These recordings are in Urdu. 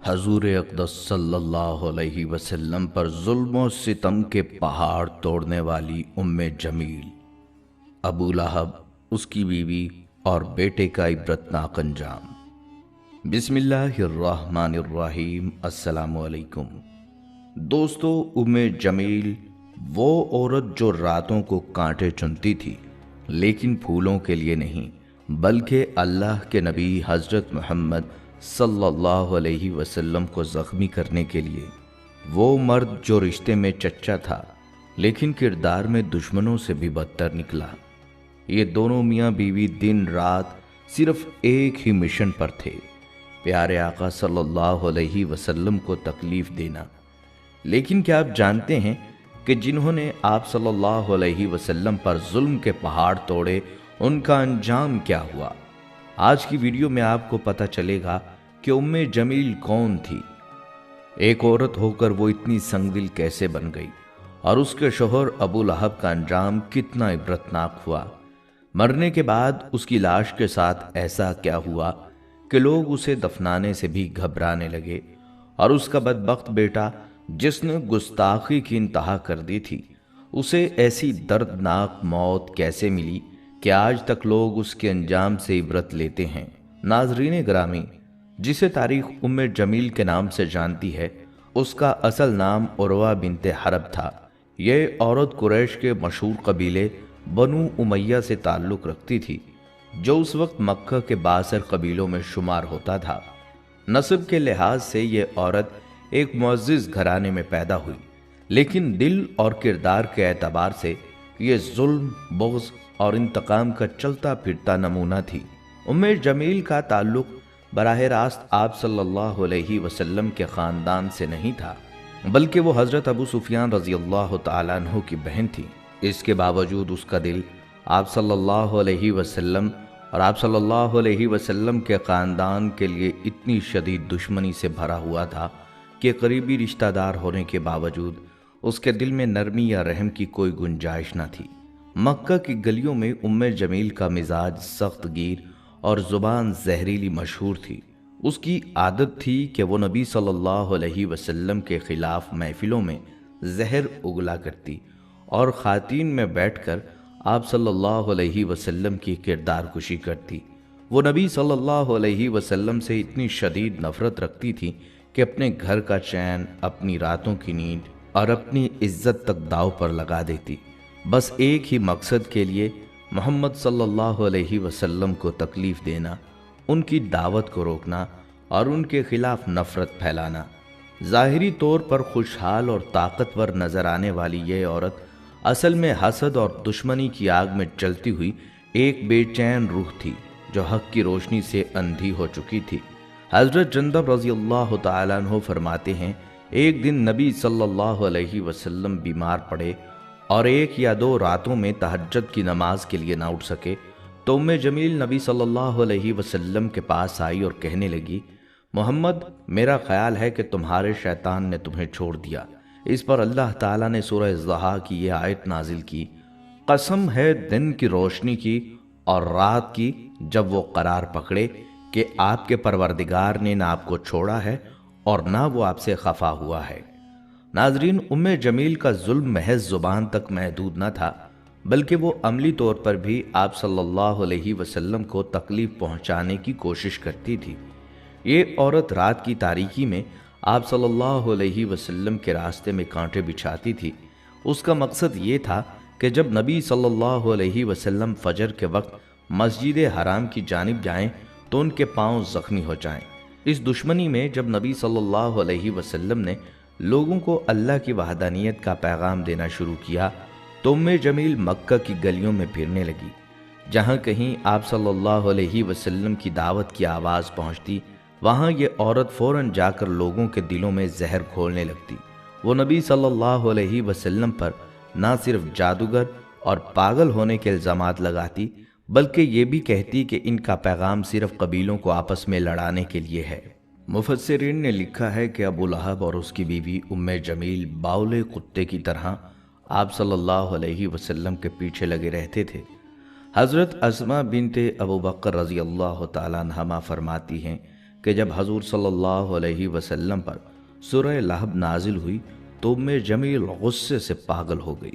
حضور اقدس صلی اللہ علیہ وسلم پر ظلم و ستم کے پہاڑ توڑنے والی ام جمیل، ابو لہب، اس کی بیوی اور بیٹے کا عبرتناک انجام۔ بسم اللہ الرحمن الرحیم۔ السلام علیکم دوستو، ام جمیل وہ عورت جو راتوں کو کانٹے چنتی تھی، لیکن پھولوں کے لیے نہیں بلکہ اللہ کے نبی حضرت محمد صلی اللہ علیہ وسلم کو زخمی کرنے کے لیے۔ وہ مرد جو رشتے میں چچا تھا لیکن کردار میں دشمنوں سے بھی بدتر نکلا۔ یہ دونوں میاں بیوی دن رات صرف ایک ہی مشن پر تھے، پیارے آقا صلی اللہ علیہ وسلم کو تکلیف دینا۔ لیکن کیا آپ جانتے ہیں کہ جنہوں نے آپ صلی اللہ علیہ وسلم پر ظلم کے پہاڑ توڑے، ان کا انجام کیا ہوا؟ آج کی ویڈیو میں آپ کو پتہ چلے گا کہ ام جمیل کون تھی، ایک عورت ہو کر وہ اتنی سنگ دل کیسے بن گئی، اور اس کے شوہر ابو لہب کا انجام کتنا عبرتناک ہوا۔ مرنے کے بعد اس کی لاش کے ساتھ ایسا کیا ہوا کہ لوگ اسے دفنانے سے بھی گھبرانے لگے، اور اس کا بدبخت بیٹا جس نے گستاخی کی انتہا کر دی تھی، اسے ایسی دردناک موت کیسے ملی کہ آج تک لوگ اس کے انجام سے عبرت لیتے ہیں۔ ناظرین گرامی، جسے تاریخ ام جمیل کے نام سے جانتی ہے، اس کا اصل نام عروہ بنت حرب تھا۔ یہ عورت قریش کے مشہور قبیلے بنو امیہ سے تعلق رکھتی تھی، جو اس وقت مکہ کے بااثر قبیلوں میں شمار ہوتا تھا۔ نسب کے لحاظ سے یہ عورت ایک معزز گھرانے میں پیدا ہوئی، لیکن دل اور کردار کے اعتبار سے یہ ظلم، بغض اور انتقام کا چلتا پھرتا نمونہ تھی۔ ام جمیل کا تعلق براہ راست آپ صلی اللہ علیہ وسلم کے خاندان سے نہیں تھا، بلکہ وہ حضرت ابو سفیان رضی اللہ تعالیٰ عنہ کی بہن تھی۔ اس کے باوجود اس کا دل آپ صلی اللہ علیہ وسلم اور آپ صلی اللہ علیہ وسلم کے خاندان کے لیے اتنی شدید دشمنی سے بھرا ہوا تھا کہ قریبی رشتہ دار ہونے کے باوجود اس کے دل میں نرمی یا رحم کی کوئی گنجائش نہ تھی۔ مکہ کی گلیوں میں ام جمیل کا مزاج سخت گیر اور زبان زہریلی مشہور تھی۔ اس کی عادت تھی کہ وہ نبی صلی اللہ علیہ وسلم کے خلاف محفلوں میں زہر اگلا کرتی اور خواتین میں بیٹھ کر آپ صلی اللہ علیہ وسلم کی کردار کشی کرتی۔ وہ نبی صلی اللہ علیہ وسلم سے اتنی شدید نفرت رکھتی تھی کہ اپنے گھر کا چین، اپنی راتوں کی نیند اور اپنی عزت تک داؤ پر لگا دیتی، بس ایک ہی مقصد کے لیے، محمد صلی اللہ علیہ وسلم کو تکلیف دینا، ان کی دعوت کو روکنا اور ان کے خلاف نفرت پھیلانا۔ ظاہری طور پر خوشحال اور طاقتور نظر آنے والی یہ عورت اصل میں حسد اور دشمنی کی آگ میں جلتی ہوئی ایک بے چین روح تھی، جو حق کی روشنی سے اندھی ہو چکی تھی۔ حضرت جندب رضی اللہ تعالیٰ عنہ فرماتے ہیں، ایک دن نبی صلی اللہ علیہ وسلم بیمار پڑے اور ایک یا دو راتوں میں تہجد کی نماز کے لیے نہ اٹھ سکے، تو ام جمیل نبی صلی اللہ علیہ وسلم کے پاس آئی اور کہنے لگی، محمد، میرا خیال ہے کہ تمہارے شیطان نے تمہیں چھوڑ دیا۔ اس پر اللہ تعالیٰ نے سورہ الضحیٰ کی یہ آیت نازل کی، قسم ہے دن کی روشنی کی اور رات کی جب وہ قرار پکڑے کہ آپ کے پروردگار نے نہ آپ کو چھوڑا ہے اور نہ وہ آپ سے خفا ہوا ہے۔ ناظرین، ام جمیل کا ظلم محض زبان تک محدود نہ تھا، بلکہ وہ عملی طور پر بھی آپ صلی اللہ علیہ وسلم کو تکلیف پہنچانے کی کوشش کرتی تھی۔ یہ عورت رات کی تاریکی میں آپ صلی اللہ علیہ وسلم کے راستے میں کانٹے بچھاتی تھی۔ اس کا مقصد یہ تھا کہ جب نبی صلی اللہ علیہ وسلم فجر کے وقت مسجد حرام کی جانب جائیں تو ان کے پاؤں زخمی ہو جائیں۔ اس دشمنی میں جب نبی صلی اللہ علیہ وسلم نے لوگوں کو اللہ کی وحدانیت کا پیغام دینا شروع کیا تو ام جمیل مکہ کی گلیوں میں پھرنے لگی۔ جہاں کہیں آپ صلی اللہ علیہ وسلم کی دعوت کی آواز پہنچتی، وہاں یہ عورت فوراً جا کر لوگوں کے دلوں میں زہر کھولنے لگتی۔ وہ نبی صلی اللہ علیہ وسلم پر نہ صرف جادوگر اور پاگل ہونے کے الزامات لگاتی، بلکہ یہ بھی کہتی کہ ان کا پیغام صرف قبیلوں کو آپس میں لڑانے کے لیے ہے۔ مفسرین نے لکھا ہے کہ ابو لہب اور اس کی بیوی ام جمیل باولے کتے کی طرح آپ صلی اللہ علیہ وسلم کے پیچھے لگے رہتے تھے۔ حضرت اسماء بنت ابو بکر رضی اللہ تعالیٰ عنہما فرماتی ہیں کہ جب حضور صلی اللہ علیہ وسلم پر سورہ لہب نازل ہوئی تو جمیل غصے سے پاگل ہو گئی۔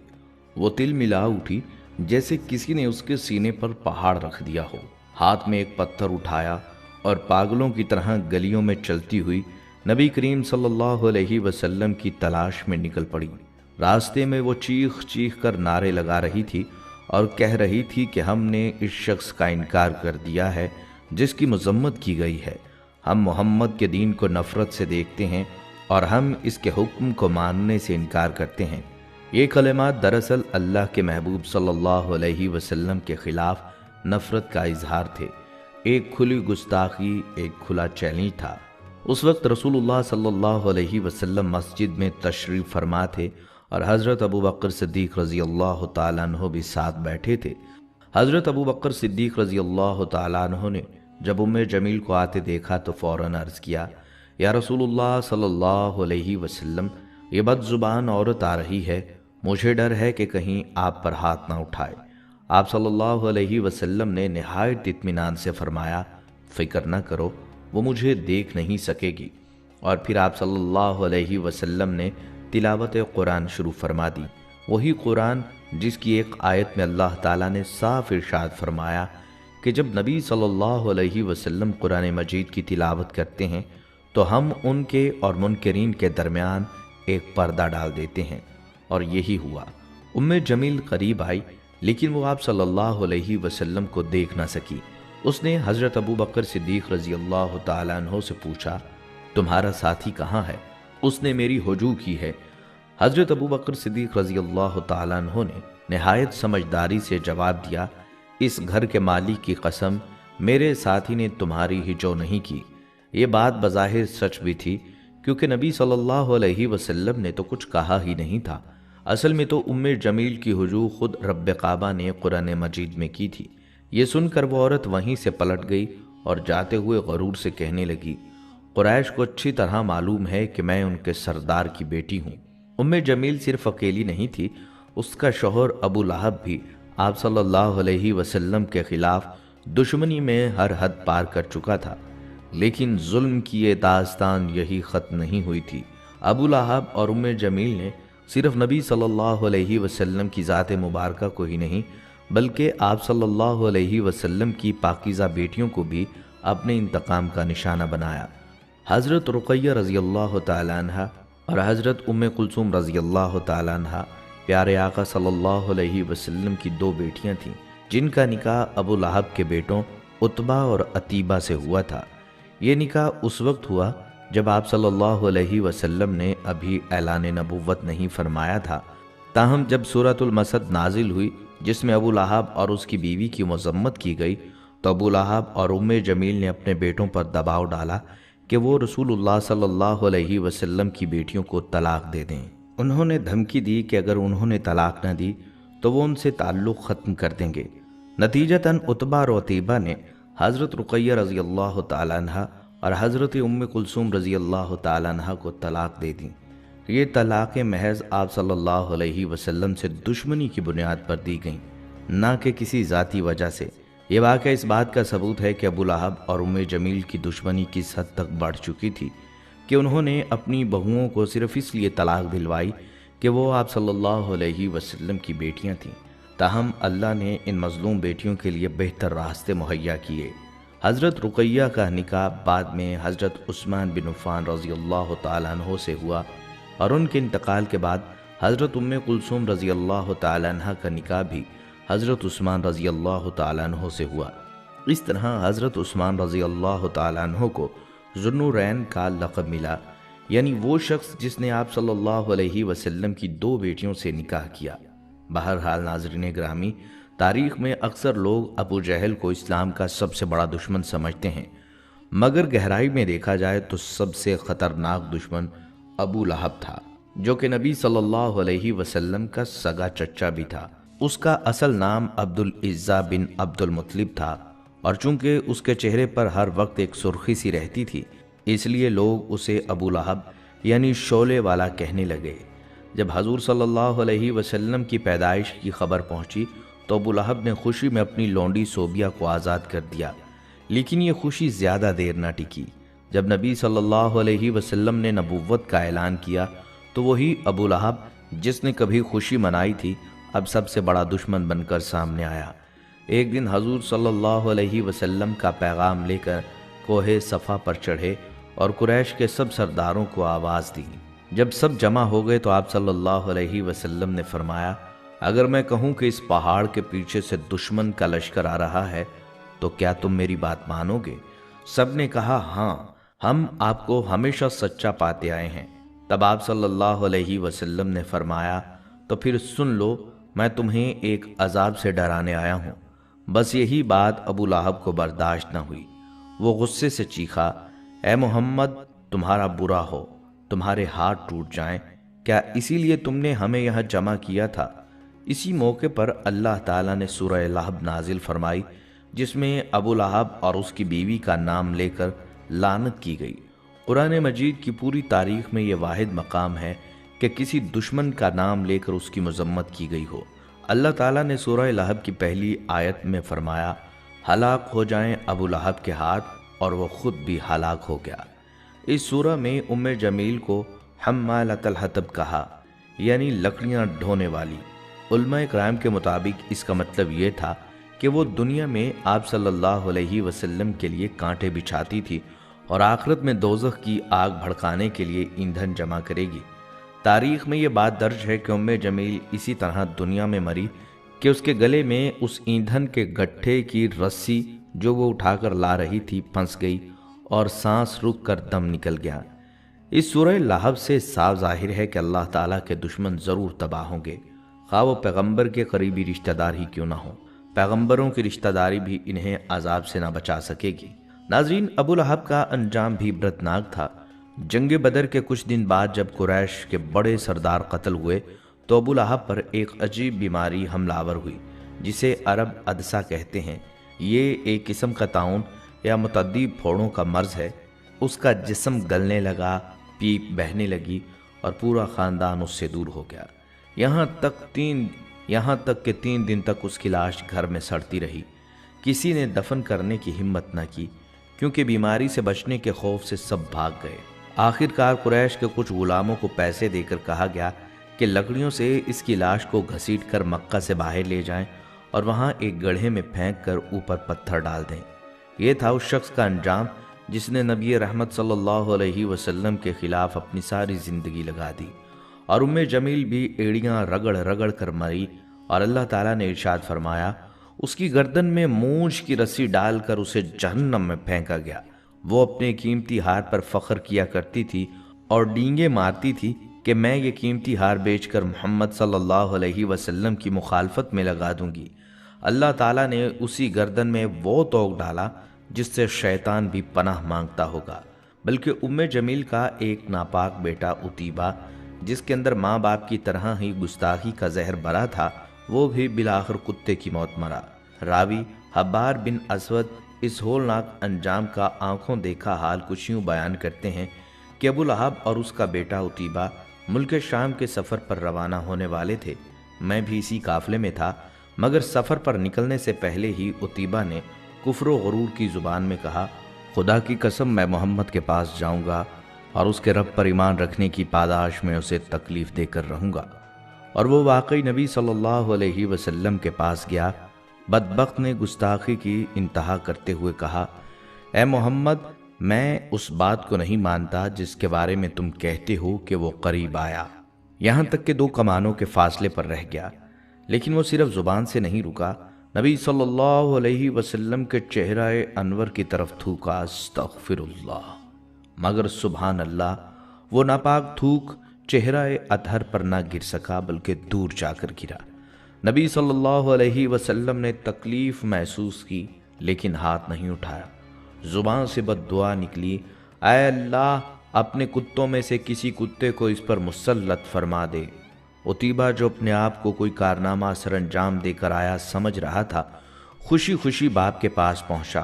وہ تل ملا اٹھی جیسے کسی نے اس کے سینے پر پہاڑ رکھ دیا ہو۔ ہاتھ میں ایک پتھر اٹھایا اور پاگلوں کی طرح گلیوں میں چلتی ہوئی نبی کریم صلی اللہ علیہ وسلم کی تلاش میں نکل پڑی۔ راستے میں وہ چیخ چیخ کر نعرے لگا رہی تھی اور کہہ رہی تھی کہ ہم نے اس شخص کا انکار کر دیا ہے جس کی مذمت کی گئی ہے۔ ہم محمد کے دین کو نفرت سے دیکھتے ہیں اور ہم اس کے حکم کو ماننے سے انکار کرتے ہیں۔ یہ کلمات دراصل اللہ کے محبوب صلی اللہ علیہ وسلم کے خلاف نفرت کا اظہار تھے، ایک کھلی گستاخی، ایک کھلا چیلنج تھا۔ اس وقت رسول اللہ صلی اللہ علیہ وسلم مسجد میں تشریف فرما تھے اور حضرت ابو بکر صدیق رضی اللہ تعالیٰ عنہ بھی ساتھ بیٹھے تھے۔ حضرت ابو بکر صدیق رضی اللہ تعالیٰ عنہ نے جب جمیل کو آتے دیکھا تو فوراً عرض کیا، یا رسول اللہ صلی اللہ علیہ وسلم، یہ بد زبان عورت آ رہی ہے، مجھے ڈر ہے کہ کہیں آپ پر ہاتھ نہ اٹھائے۔ آپ صلی اللہ علیہ وسلم نے نہایت اطمینان سے فرمایا، فکر نہ کرو، وہ مجھے دیکھ نہیں سکے گی۔ اور پھر آپ صلی اللہ علیہ وسلم نے تلاوت قرآن شروع فرما دی، وہی قرآن جس کی ایک آیت میں اللہ تعالیٰ نے صاف ارشاد فرمایا کہ جب نبی صلی اللہ علیہ وسلم قرآن مجید کی تلاوت کرتے ہیں تو ہم ان کے اور منکرین کے درمیان ایک پردہ ڈال دیتے ہیں۔ اور یہی ہوا۔ جمیل قریب آئی لیکن وہ آپ صلی اللہ علیہ وسلم کو دیکھ نہ سکی۔ اس نے حضرت ابو بکر صدیق رضی اللہ تعالیٰ عنہ سے پوچھا، تمہارا ساتھی کہاں ہے؟ اس نے میری ہجوم کی ہے۔ حضرت ابو بکر صدیق رضی اللہ تعالیٰ عنہ نے نہایت سمجھداری سے جواب دیا، اس گھر کے مالک کی قسم، میرے ساتھی نے تمہاری ہجو نہیں کی۔ یہ بات بظاہر سچ بھی تھی کیونکہ نبی صلی اللہ علیہ وسلم نے تو کچھ کہا ہی نہیں تھا۔ اصل میں تو جمیل کی ہجو خود رب کعبہ نے قرآن مجید میں کی تھی۔ یہ سن کر وہ عورت وہیں سے پلٹ گئی اور جاتے ہوئے غرور سے کہنے لگی، قریش کو اچھی طرح معلوم ہے کہ میں ان کے سردار کی بیٹی ہوں۔ جمیل صرف اکیلی نہیں تھی، اس کا شوہر ابو لہب بھی آپ صلی اللہ علیہ وسلم کے خلاف دشمنی میں ہر حد پار کر چکا تھا۔ لیکن ظلم کی یہ داستان یہی ختم نہیں ہوئی تھی۔ ابو لہب اور جمیل نے صرف نبی صلی اللہ علیہ وسلم کی ذات مبارکہ کو ہی نہیں بلکہ آپ صلی اللہ علیہ وسلم کی پاکیزہ بیٹیوں کو بھی اپنے انتقام کا نشانہ بنایا۔ حضرت رقیہ رضی اللہ تعالیٰ عنہ اور حضرت کلثوم رضی اللہ تعالیٰ عنہ پیارے آقا صلی اللہ علیہ وسلم کی دو بیٹیاں تھیں جن کا نکاح ابو لہب کے بیٹوں عتبہ اور عتیبہ سے ہوا تھا۔ یہ نکاح اس وقت ہوا جب آپ صلی اللہ علیہ وسلم نے ابھی اعلان نبوت نہیں فرمایا تھا۔ تاہم جب سورۃ المسد نازل ہوئی جس میں ابو لہب اور اس کی بیوی کی مذمت کی گئی تو ابو لہب اور جمیل نے اپنے بیٹوں پر دباؤ ڈالا کہ وہ رسول اللہ صلی اللہ علیہ وسلم کی بیٹیوں کو طلاق دے دیں۔ انہوں نے دھمکی دی کہ اگر انہوں نے طلاق نہ دی تو وہ ان سے تعلق ختم کر دیں گے۔ نتیجتاً عتبہ اور عتیبہ نے حضرت رقیہ رضی اللہ تعالیٰ عنہ اور حضرت کلثوم رضی اللہ تعالیٰ عنہ کو طلاق دے دیں۔ یہ طلاق محض آپ صلی اللہ علیہ وسلم سے دشمنی کی بنیاد پر دی گئیں، نہ کہ کسی ذاتی وجہ سے۔ یہ واقعہ اس بات کا ثبوت ہے کہ ابو لہب اور جمیل کی دشمنی کس حد تک بڑھ چکی تھی کہ انہوں نے اپنی بہوؤں کو صرف اس لیے طلاق دلوائی کہ وہ آپ صلی اللہ علیہ وسلم کی بیٹیاں تھیں۔ تاہم اللہ نے ان مظلوم بیٹیوں کے لیے بہتر راستے مہیا کیے۔ حضرت رقیہ کا نکاح بعد میں حضرت عثمان بن عفان رضی اللہ تعالیٰ عنہ سے ہوا اور ان کے انتقال کے بعد حضرت کلثوم رضی اللہ تعالیٰ عنہ کا نکاح بھی حضرت عثمان رضی اللہ تعالیٰ عنہ سے ہوا۔ اس طرح حضرت عثمان رضی اللہ تعالیٰ عنہ کو ذوالنورین کا لقب ملا، یعنی وہ شخص جس نے آپ صلی اللہ علیہ وسلم کی دو بیٹیوں سے نکاح کیا۔ بہرحال ناظرین گرامی، تاریخ میں اکثر لوگ ابو جہل کو اسلام کا سب سے بڑا دشمن سمجھتے ہیں، مگر گہرائی میں دیکھا جائے تو سب سے خطرناک دشمن ابو لہب تھا، جو کہ نبی صلی اللہ علیہ وسلم کا سگا چچا بھی تھا۔ اس کا اصل نام عبد العزہ بن عبد المطلب تھا، اور چونکہ اس کے چہرے پر ہر وقت ایک سرخی سی رہتی تھی اس لیے لوگ اسے ابو لہب یعنی شعلے والا کہنے لگے۔ جب حضور صلی اللہ علیہ وسلم کی پیدائش کی خبر پہنچی تو ابو لہب نے خوشی میں اپنی لونڈی صوبیہ کو آزاد کر دیا، لیکن یہ خوشی زیادہ دیر نہ ٹکی۔ جب نبی صلی اللہ علیہ وسلم نے نبوت کا اعلان کیا تو وہی ابو لہب جس نے کبھی خوشی منائی تھی اب سب سے بڑا دشمن بن کر سامنے آیا۔ ایک دن حضور صلی اللہ علیہ وسلم کا پیغام لے کر کوہ صفا پر چڑھے اور قریش کے سب سرداروں کو آواز دی۔ جب سب جمع ہو گئے تو آپ صلی اللہ علیہ وسلم نے فرمایا، اگر میں کہوں کہ اس پہاڑ کے پیچھے سے دشمن کا لشکر آ رہا ہے تو کیا تم میری بات مانو گے؟ سب نے کہا ہاں، ہم آپ کو ہمیشہ سچا پاتے آئے ہیں۔ تب آپ صلی اللہ علیہ وسلم نے فرمایا، تو پھر سن لو، میں تمہیں ایک عذاب سے ڈرانے آیا ہوں۔ بس یہی بات ابو لہب کو برداشت نہ ہوئی۔ وہ غصے سے چیخا، اے محمد، تمہارا برا ہو، تمہارے ہاتھ ٹوٹ جائیں، کیا اسی لیے تم نے ہمیں یہاں جمع کیا تھا؟ اسی موقع پر اللہ تعالیٰ نے سورہ لہب نازل فرمائی، جس میں ابو لہب اور اس کی بیوی کا نام لے کر لعنت کی گئی۔ قرآن مجید کی پوری تاریخ میں یہ واحد مقام ہے کہ کسی دشمن کا نام لے کر اس کی مذمت کی گئی ہو۔ اللہ تعالیٰ نے سورہ لہب کی پہلی آیت میں فرمایا، ہلاک ہو جائیں ابو لہب کے ہاتھ، اور وہ خود بھی ہلاک ہو گیا۔ اس سورہ میں ام جمیل کو حمالۃ الحطب کہا، یعنی لکڑیاں ڈھونے والی۔ علماء کرام کے مطابق اس کا مطلب یہ تھا کہ وہ دنیا میں آپ صلی اللہ علیہ وسلم کے لیے کانٹے بچھاتی تھی اور آخرت میں دوزخ کی آگ بھڑکانے کے لیے ایندھن جمع کرے گی۔ تاریخ میں یہ بات درج ہے کہ ام جمیل اسی طرح دنیا میں مری کہ اس کے گلے میں اس ایندھن کے گٹھے کی رسی جو وہ اٹھا کر لا رہی تھی پھنس گئی اور سانس رک کر دم نکل گیا۔ اس سورہ لہب سے صاف ظاہر ہے کہ اللہ تعالیٰ کے دشمن ضرور تباہ ہوں گے، خواہ وہ پیغمبر کے قریبی رشتہ دار ہی کیوں نہ ہوں۔ پیغمبروں کی رشتہ داری بھی انہیں عذاب سے نہ بچا سکے گی۔ ناظرین، ابو لہب کا انجام بھی عبرتناک تھا۔ جنگ بدر کے کچھ دن بعد جب قریش کے بڑے سردار قتل ہوئے تو ابو لہب پر ایک عجیب بیماری حملہ آور ہوئی جسے عرب عدسہ کہتے ہیں۔ یہ ایک قسم کا طاعون یا متعدی پھوڑوں کا مرض ہے۔ اس کا جسم گلنے لگا، پیپ بہنے لگی اور پورا خاندان اس سے دور ہو گیا، یہاں تک کہ 3 دن تک اس کی لاش گھر میں سڑتی رہی۔ کسی نے دفن کرنے کی ہمت نہ کی کیونکہ بیماری سے بچنے کے خوف سے سب بھاگ گئے۔ آخرکار قریش کے کچھ غلاموں کو پیسے دے کر کہا گیا کہ لکڑیوں سے اس کی لاش کو گھسیٹ کر مکہ سے باہر لے جائیں اور وہاں ایک گڑھے میں پھینک کر اوپر پتھر ڈال دیں۔ یہ تھا اس شخص کا انجام جس نے نبی رحمت صلی اللہ علیہ وسلم کے خلاف اپنی ساری زندگی لگا دی، اور ام جمیل بھی ایڑیاں رگڑ رگڑ کر مری، اور اللہ تعالیٰ نے ارشاد فرمایا، اس کی گردن میں مونچھ کی رسی ڈال کر اسے جہنم میں پھینکا گیا۔ وہ اپنے قیمتی ہار پر فخر کیا کرتی تھی اور ڈینگیں مارتی تھی کہ میں یہ قیمتی ہار بیچ کر محمد صلی اللہ علیہ وسلم کی مخالفت میں لگا دوں گی۔ اللہ تعالیٰ نے اسی گردن میں وہ توق ڈالا جس سے شیطان بھی پناہ مانگتا ہوگا۔ بلکہ ام جمیل کا ایک ناپاک بیٹا عتیبہ، جس کے اندر ماں باپ کی طرح ہی گستاخی کا زہر بھرا تھا، وہ بھی بالآخر کتے کی موت مرا۔ راوی حبار بن اسود اس ہولناک انجام کا آنکھوں دیکھا حال کچھ یوں بیان کرتے ہیں کہ ابو لہب اور اس کا بیٹا عتیبہ ملک شام کے سفر پر روانہ ہونے والے تھے۔ میں بھی اسی قافلے میں تھا، مگر سفر پر نکلنے سے پہلے ہی عتیبہ نے کفر و غرور کی زبان میں کہا، خدا کی قسم میں محمد کے پاس جاؤں گا اور اس کے رب پر ایمان رکھنے کی پاداش میں اسے تکلیف دے کر رہوں گا۔ اور وہ واقعی نبی صلی اللہ علیہ وسلم کے پاس گیا۔ بدبخت نے گستاخی کی انتہا کرتے ہوئے کہا، اے محمد، میں اس بات کو نہیں مانتا جس کے بارے میں تم کہتے ہو کہ وہ قریب آیا، یہاں تک کہ 2 کمانوں کے فاصلے پر رہ گیا۔ لیکن وہ صرف زبان سے نہیں رکا، نبی صلی اللہ علیہ وسلم کے چہرہ انور کی طرف تھوکا، استغفر اللہ، مگر سبحان اللہ، وہ ناپاک تھوک چہرہ اطہر پر نہ گر سکا بلکہ دور جا کر گرا۔ نبی صلی اللہ علیہ وسلم نے تکلیف محسوس کی لیکن ہاتھ نہیں اٹھایا۔ زبان سے بد دعا نکلی، اے اللہ، اپنے کتوں میں سے کسی کتے کو اس پر مسلط فرما دے۔ عتیبہ جو اپنے آپ کو کوئی کارنامہ سر انجام دے کر آیا سمجھ رہا تھا، خوشی خوشی باپ کے پاس پہنچا۔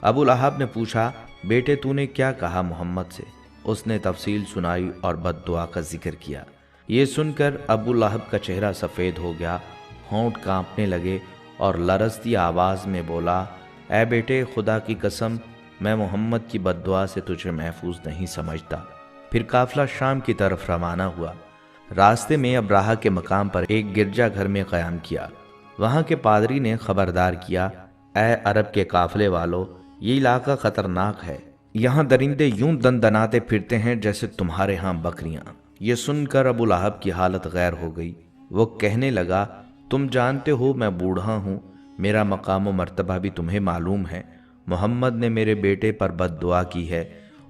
ابو لہب نے پوچھا، بیٹے تو نے کیا کہا محمد سے؟ اس نے تفصیل سنائی اور بد دعا کا ذکر کیا۔ یہ سن کر ابو لہب کا چہرہ سفید ہو گیا، ہونٹ کانپنے لگے اور لرزتی آواز میں بولا، اے بیٹے، خدا کی قسم میں محمد کی بد دعا سے تجھے محفوظ نہیں سمجھتا۔ پھر قافلہ شام کی طرف روانہ ہوا۔ راستے میں ابراہہ کے مقام پر ایک گرجا گھر میں قیام کیا۔ وہاں کے پادری نے خبردار کیا، اے عرب کے قافلے والو، یہ علاقہ خطرناک ہے، یہاں درندے یوں دندناتے پھرتے ہیں جیسے تمہارے ہاں بکریاں۔ یہ سن کر ابو لہب کی حالت غیر ہو گئی۔ وہ کہنے لگا، تم جانتے ہو میں بوڑھا ہوں، میرا مقام و مرتبہ بھی تمہیں معلوم ہے، محمد نے میرے بیٹے پر بد دعا کی ہے،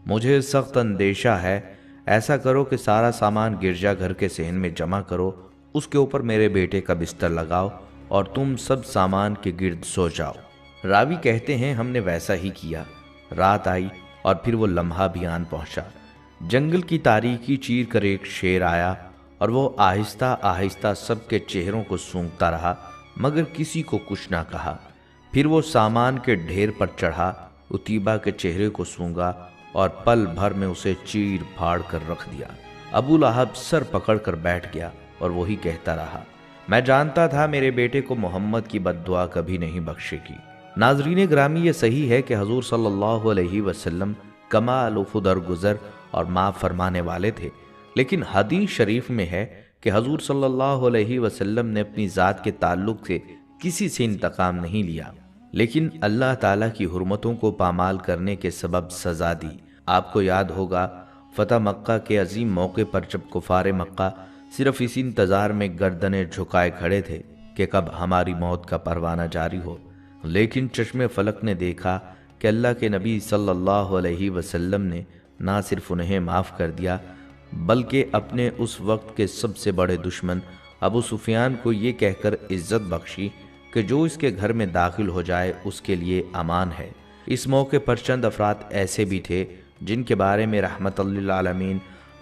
مجھے سخت اندیشہ ہے، ایسا کرو کہ سارا سامان گرجا گھر کے صحن میں جمع کرو، اس کے اوپر میرے بیٹے کا بستر لگاؤ اور تم سب سامان کے گرد سو جاؤ۔ راوی کہتے ہیں ہم نے ویسا ہی کیا۔ رات آئی اور پھر وہ لمحہ بھی آن پہنچا۔ جنگل کی تاریکی چیر کر ایک شیر آیا اور وہ آہستہ آہستہ سب کے چہروں کو سونگھتا رہا مگر کسی کو کچھ نہ کہا۔ پھر وہ سامان کے ڈھیر پر چڑھا، اتیبہ کے چہرے کو سونگھا اور پل بھر میں اسے چیر پھاڑ کر رکھ دیا۔ ابو لہب سر پکڑ کر بیٹھ گیا اور وہی کہتا رہا، میں جانتا تھا میرے بیٹے کو محمد کی بد دعا کبھی نہیں بخشے گی۔ ناظرین گرامی، یہ صحیح ہے کہ حضور صلی اللہ علیہ وسلم کمال و درگزر اور معاف فرمانے والے تھے، لیکن حدیث شریف میں ہے کہ حضور صلی اللہ علیہ وسلم نے اپنی ذات کے تعلق سے کسی سے انتقام نہیں لیا، لیکن اللہ تعالیٰ کی حرمتوں کو پامال کرنے کے سبب سزا دی۔ آپ کو یاد ہوگا فتح مکہ کے عظیم موقع پر جب کفار مکہ صرف اسی انتظار میں گردنیں جھکائے کھڑے تھے کہ کب ہماری موت کا پروانہ جاری ہو، لیکن چشم فلک نے دیکھا کہ اللہ کے نبی صلی اللہ علیہ وسلم نے نہ صرف انہیں معاف کر دیا بلکہ اپنے اس وقت کے سب سے بڑے دشمن ابو سفیان کو یہ کہہ کر عزت بخشی کہ جو اس کے گھر میں داخل ہو جائے اس کے لیے امان ہے۔ اس موقع پر چند افراد ایسے بھی تھے جن کے بارے میں رحمت للعالمین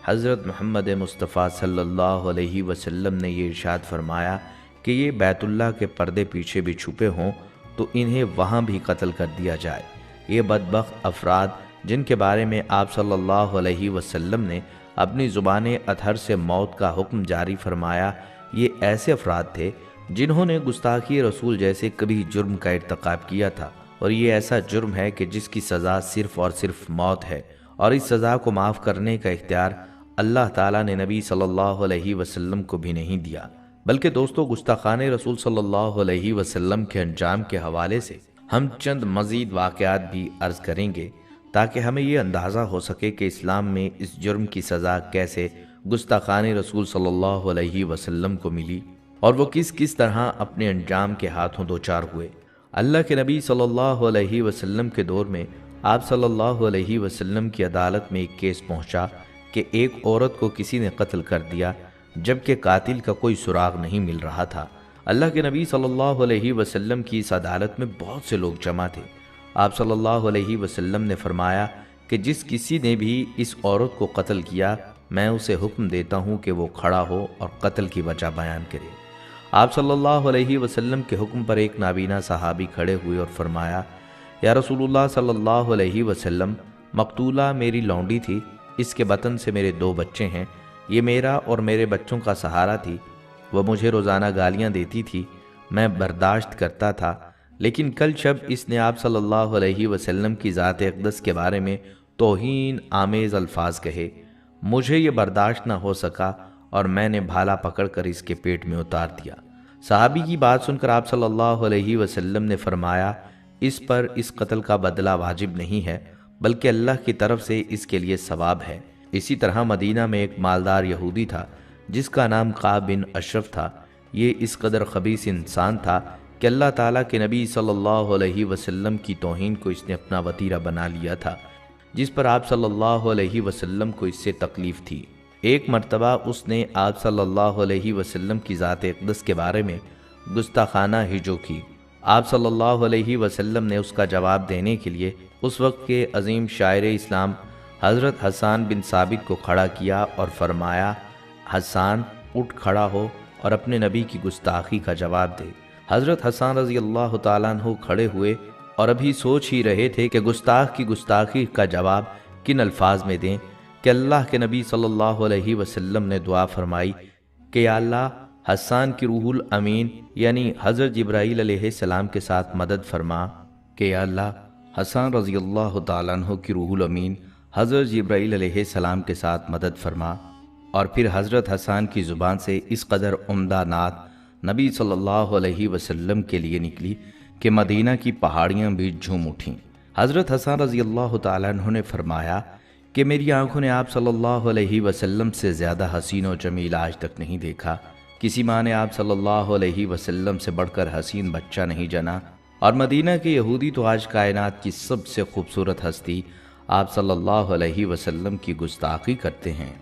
حضرت محمد مصطفیٰ صلی اللہ علیہ وسلم نے یہ ارشاد فرمایا کہ یہ بیت اللہ کے پردے پیچھے بھی چھپے ہوں تو انہیں وہاں بھی قتل کر دیا جائے۔ یہ بدبخت افراد جن کے بارے میں آپ صلی اللہ علیہ وسلم نے اپنی زبان اطہر سے موت کا حکم جاری فرمایا، یہ ایسے افراد تھے جنہوں نے گستاخی رسول جیسے کبھی جرم کا ارتکاب کیا تھا، اور یہ ایسا جرم ہے کہ جس کی سزا صرف اور صرف موت ہے، اور اس سزا کو معاف کرنے کا اختیار اللہ تعالیٰ نے نبی صلی اللہ علیہ وسلم کو بھی نہیں دیا۔ بلکہ دوستو، گستاخان رسول صلی اللہ علیہ وسلم کے انجام کے حوالے سے ہم چند مزید واقعات بھی عرض کریں گے تاکہ ہمیں یہ اندازہ ہو سکے کہ اسلام میں اس جرم کی سزا کیسے گستاخان رسول صلی اللہ علیہ وسلم کو ملی اور وہ کس کس طرح اپنے انجام کے ہاتھوں دوچار ہوئے۔ اللہ کے نبی صلی اللہ علیہ وسلم کے دور میں آپ صلی اللہ علیہ وسلم کی عدالت میں ایک کیس پہنچا کہ ایک عورت کو کسی نے قتل کر دیا جبکہ قاتل کا کوئی سراغ نہیں مل رہا تھا۔ اللہ کے نبی صلی اللہ علیہ وسلم کی اس عدالت میں بہت سے لوگ جمع تھے۔ آپ صلی اللہ علیہ وسلم نے فرمایا کہ جس کسی نے بھی اس عورت کو قتل کیا میں اسے حکم دیتا ہوں کہ وہ کھڑا ہو اور قتل کی وجہ بیان کرے۔ آپ صلی اللہ علیہ وسلم کے حکم پر ایک نابینا صحابی کھڑے ہوئے اور فرمایا، یا رسول اللہ صلی اللہ علیہ وسلم، مقتولہ میری لونڈی تھی، اس کے بطن سے میرے 2 بچے ہیں، یہ میرا اور میرے بچوں کا سہارا تھی، وہ مجھے روزانہ گالیاں دیتی تھی، میں برداشت کرتا تھا، لیکن کل شب اس نے آپ صلی اللہ علیہ وسلم کی ذات اقدس کے بارے میں توہین آمیز الفاظ کہے، مجھے یہ برداشت نہ ہو سکا اور میں نے بھالا پکڑ کر اس کے پیٹ میں اتار دیا۔ صحابی کی بات سن کر آپ صلی اللہ علیہ وسلم نے فرمایا، اس پر اس قتل کا بدلہ واجب نہیں ہے بلکہ اللہ کی طرف سے اس کے لیے ثواب ہے۔ اسی طرح مدینہ میں ایک مالدار یہودی تھا جس کا نام قعب بن اشرف تھا۔ یہ اس قدر خبیث انسان تھا کہ اللہ تعالیٰ کے نبی صلی اللہ علیہ وسلم کی توہین کو اس نے اپنا وتیرہ بنا لیا تھا، جس پر آپ صلی اللہ علیہ وسلم کو اس سے تکلیف تھی۔ ایک مرتبہ اس نے آپ صلی اللہ علیہ وسلم کی ذات اقدس کے بارے میں گستاخانہ ہجو کی۔ آپ صلی اللہ علیہ وسلم نے اس کا جواب دینے کے لیے اس وقت کے عظیم شاعر اسلام حضرت حسان بن ثابت کو کھڑا کیا اور فرمایا، حسان اٹھ کھڑا ہو اور اپنے نبی کی گستاخی کا جواب دے۔ حضرت حسان رضی اللہ تعالیٰ عنہ کھڑے ہوئے اور ابھی سوچ ہی رہے تھے کہ گستاخ کی گستاخی کا جواب کن الفاظ میں دیں کہ اللہ کے نبی صلی اللہ علیہ وسلم نے دعا فرمائی کہ یا اللہ، حسان کی روح الامین یعنی حضرت جبرائیل علیہ السلام کے ساتھ مدد فرما کہ یا اللہ حسان رضی اللہ تعالیٰ عنہ کی روح الامین حضرت جبرائیل علیہ السلام کے ساتھ مدد فرما، اور پھر حضرت حسان کی زبان سے اس قدر عمدہ نعت نبی صلی اللہ علیہ وسلم کے لیے نکلی کہ مدینہ کی پہاڑیاں بھی جھوم اٹھیں۔ حضرت حسان رضی اللہ تعالیٰ عنہ نے فرمایا کہ میری آنکھوں نے آپ صلی اللہ علیہ وسلم سے زیادہ حسین و جمیل آج تک نہیں دیکھا، کسی ماں نے آپ صلی اللہ علیہ وسلم سے بڑھ کر حسین بچہ نہیں جنا، اور مدینہ کے یہودی تو آج کائنات کی سب سے خوبصورت ہستی آپ صلی اللہ علیہ وسلم کی گستاخی کرتے ہیں۔